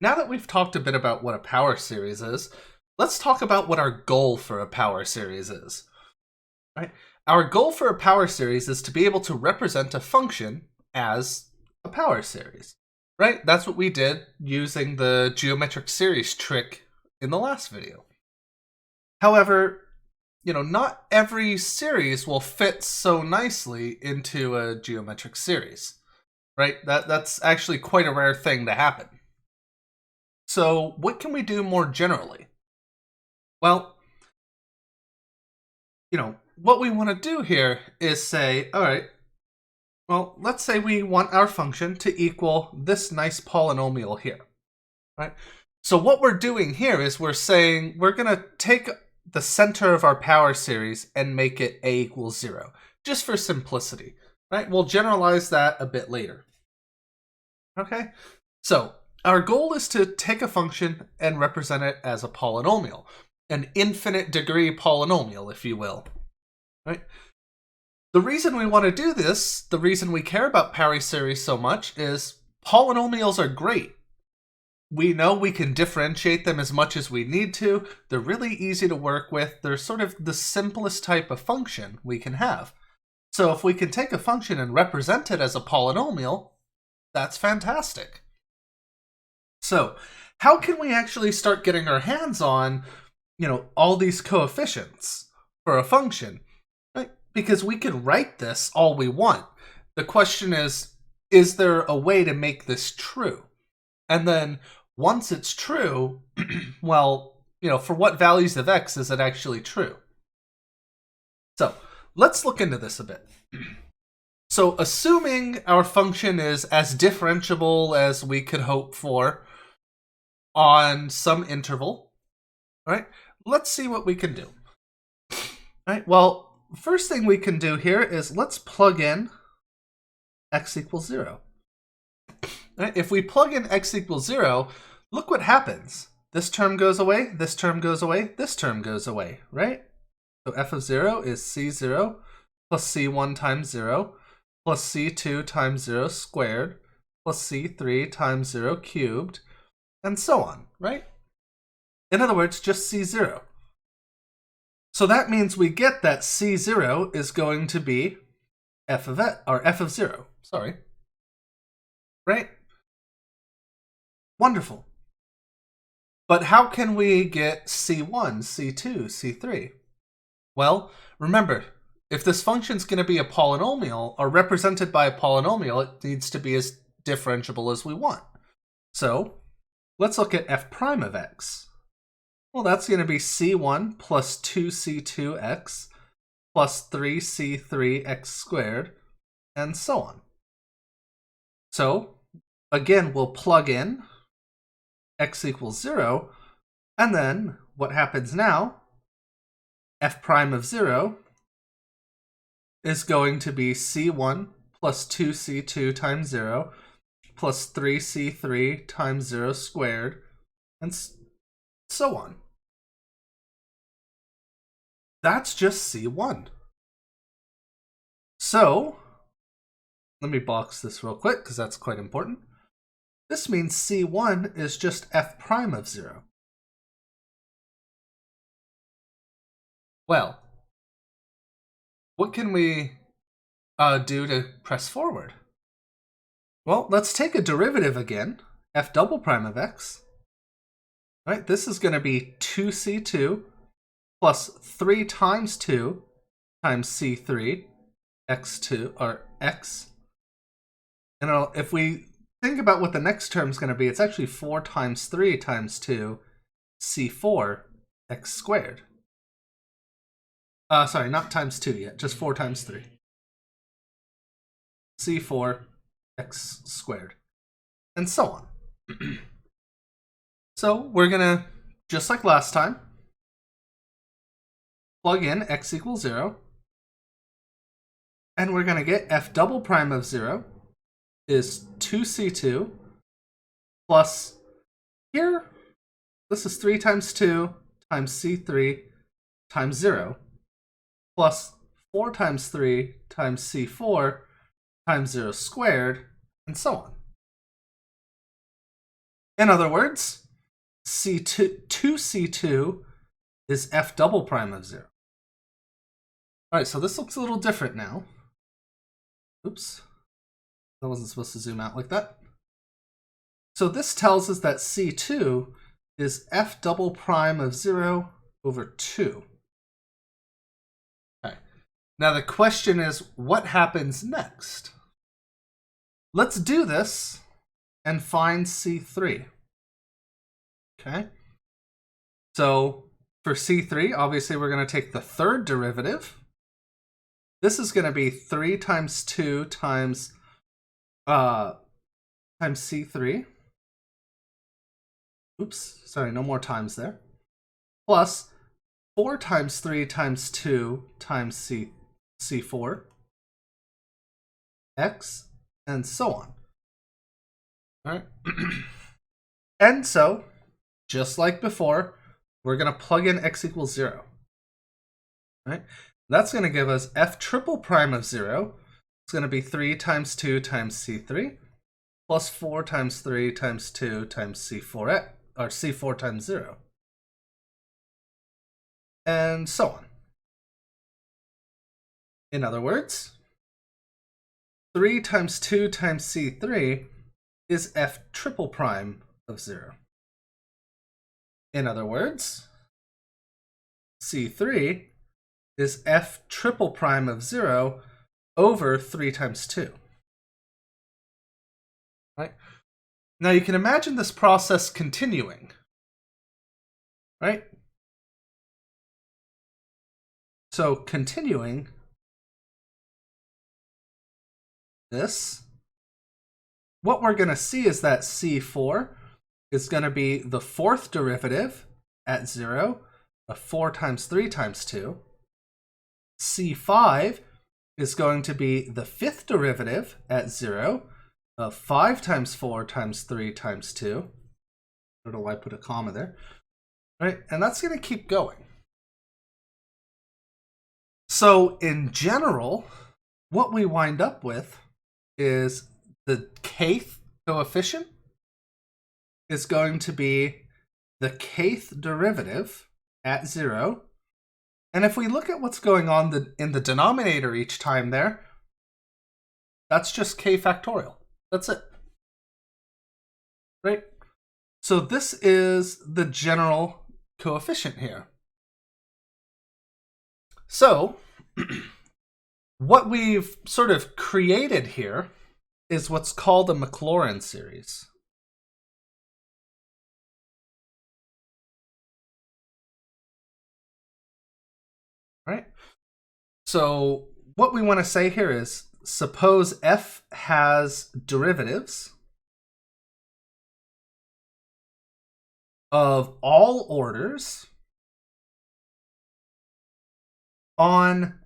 Now that we've talked a bit about what a power series is, let's talk about what our goal for a power series is. Right? Our goal for a power series is to be able to represent a function as a power series. Right? That's what we did using the geometric series trick in the last video. However, not every series will fit so nicely into a geometric series. Right? That's actually quite a rare thing to happen. So what can we do more generally? Well, what we want to do here is say, all right, well, let's say we want our function to equal this nice polynomial here, right? So what we're doing here is we're saying we're going to take the center of our power series and make it a equals 0, just for simplicity, right? We'll generalize that a bit later. Okay, so our goal is to take a function and represent it as a polynomial, an infinite degree polynomial, if you will. Right? The reason we want to do this, the reason we care about power series so much, is polynomials are great. We know we can differentiate them as much as we need to. They're really easy to work with. They're sort of the simplest type of function we can have. So if we can take a function and represent it as a polynomial, that's fantastic. So how can we actually start getting our hands on, all these coefficients for a function? Right? Because we can write this all we want. The question is there a way to make this true? And then once it's true, well, for what values of x is it actually true? So let's look into this a bit. So assuming our function is as differentiable as we could hope for on some interval, right? Let's see what we can do. Right? Well, first thing we can do here is let's plug in x equals 0. Right? If we plug in x equals 0, look what happens. This term goes away, this term goes away, this term goes away, right? So f of 0 is c0 plus c1 times 0 plus c2 times 0 squared plus c3 times 0 cubed, and so on, right? In other words, just c0. So that means we get that c0 is going to be f of 0, sorry. Right? Wonderful. But how can we get c1, c2, c3? Well, remember, if this function's going to be a polynomial, or represented by a polynomial, it needs to be as differentiable as we want. So let's look at f prime of x. Well, that's going to be c1 plus 2c2x plus 3c3x squared, and so on. So, again, we'll plug in x equals 0, and then what happens now? F prime of 0 is going to be c1 plus 2c2 times 0 plus 3c3 times 0 squared, and so on. That's just c1. So, let me box this real quick because that's quite important. This means c1 is just f prime of 0. Well, what can we do to press forward? Well, let's take a derivative again, f double prime of x. Right, this is going to be 2c2 plus 3 times 2 times c3 x2, or x. And if we think about what the next term is going to be, it's actually 4 times 3 times 2 c4 x squared. Sorry, not times 2 yet, just 4 times 3. c4 x squared, and so on. So we're going to, just like last time, plug in x equals 0, and we're going to get f double prime of 0 is 2c2 plus, here, this is 3 times 2 times c3 times 0 plus 4 times 3 times c4 times 0 squared, and so on. In other words, C2, 2C2 is f double prime of 0. All right, so this looks a little different now. Oops, I wasn't supposed to zoom out like that. So this tells us that C2 is f double prime of 0 over 2. Okay. Now the question is, what happens next? Let's do this and find C3. Okay. So for C3, obviously we're going to take the third derivative. This is going to be 3 times 2 times C3. Oops, sorry, no more times there. Plus 4 times 3 times 2 times C4, x, and so on. All right. And so, just like before, we're going to plug in x equals 0. All right? That's going to give us f triple prime of 0. It's going to be 3 times 2 times C3 plus 4 times 3 times 2 times C4, or C4 times 0. And so on. In other words, 3 times 2 times C3 is f triple prime of 0. In other words, C3 is f triple prime of 0 over 3 times 2. Right? Now you can imagine this process continuing. Right? So continuing this, what we're going to see is that C4 is going to be the fourth derivative at 0 of 4 times 3 times 2. C5 is going to be the fifth derivative at 0 of 5 times 4 times 3 times 2. I don't know why I put a comma there. Right? And that's going to keep going. So in general, what we wind up with is the kth coefficient is going to be the kth derivative at 0. And if we look at what's going on in the denominator each time there, that's just k factorial. That's it. Right? So this is the general coefficient here. So what we've sort of created here is what's called a Maclauren series. Right? So what we want to say here is, suppose f has derivatives of all orders on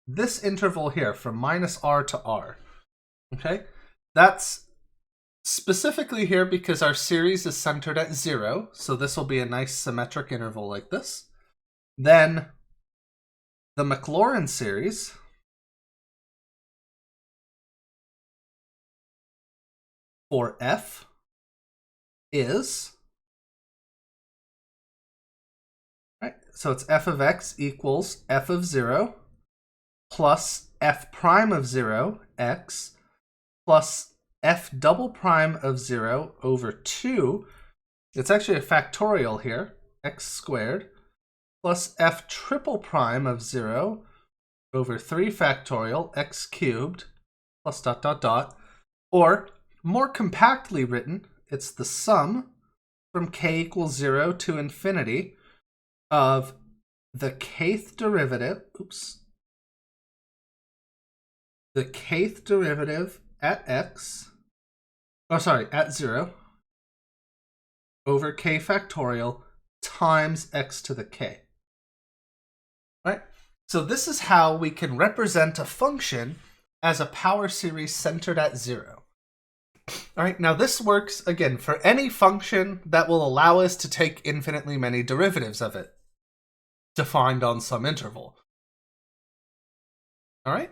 this interval here from minus r to r. Okay? That's specifically here because our series is centered at 0, so this will be a nice symmetric interval like this. Then the Maclauren series for f is, right, so it's f of x equals f of 0 plus f prime of 0, x, plus f double prime of 0 over 2. It's actually a factorial here, x squared, plus f triple prime of 0 over 3 factorial, x cubed, plus dot dot dot. Or, more compactly written, it's the sum from k equals 0 to infinity of the kth derivative, the kth derivative at x, at 0, over k factorial times x to the k. Right? So this is how we can represent a function as a power series centered at 0. All right, now this works, again, for any function that will allow us to take infinitely many derivatives of it, defined on some interval. All right?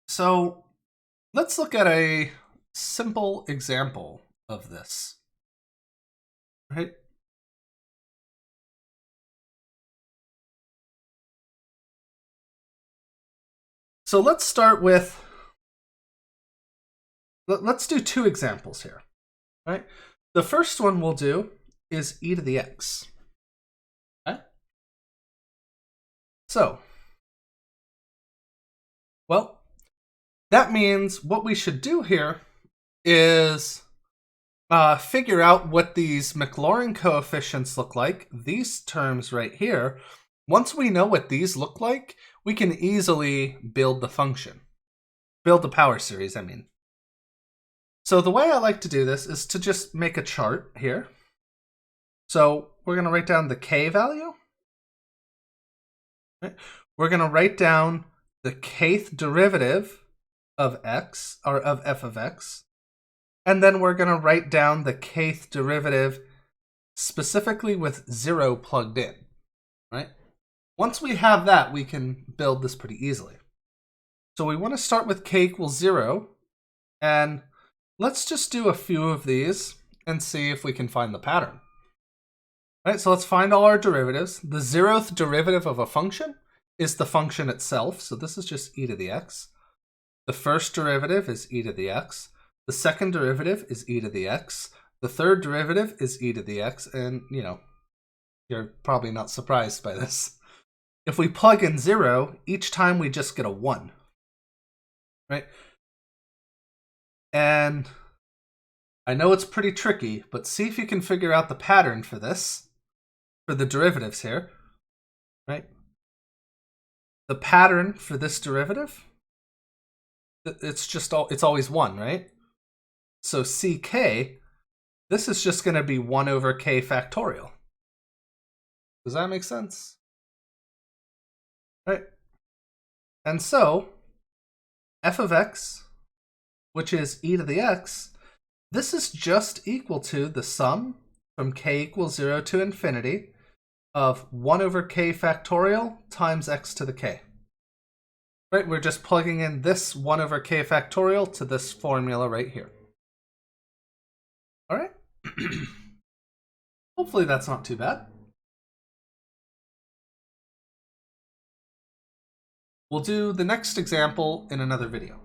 So let's look at a simple example of this. right? So let's start with, let's do two examples here, right? The first one we'll do is e to the x. Okay? So, well, that means what we should do here is figure out what these Maclauren coefficients look like, these terms right here. Once we know what these look like, we can easily build the function. Build the power series, I mean. So the way I like to do this is to just make a chart here. So we're going to write down the k value. Right? We're going to write down the kth derivative of x, or of f of x. And then we're going to write down the kth derivative specifically with 0 plugged in, right? Once we have that, we can build this pretty easily. So we want to start with k equals 0, and let's just do a few of these and see if we can find the pattern. All right, so let's find all our derivatives. The 0th derivative of a function is the function itself, so this is just e to the x. The first derivative is e to the x. The second derivative is e to the x. The third derivative is e to the x, and, you know, you're probably not surprised by this. If we plug in 0, each time we just get a 1, right? And I know it's pretty tricky, but see if you can figure out the pattern for this, for the derivatives here, right? The pattern for this derivative, it's always 1, right? So ck, this is just going to be 1 over k factorial. Does that make sense? Right? And so f of x, which is e to the x, this is just equal to the sum from k equals 0 to infinity of 1 over k factorial times x to the k. Right? We're just plugging in this 1 over k factorial to this formula right here. All right? Hopefully that's not too bad. We'll do the next example in another video.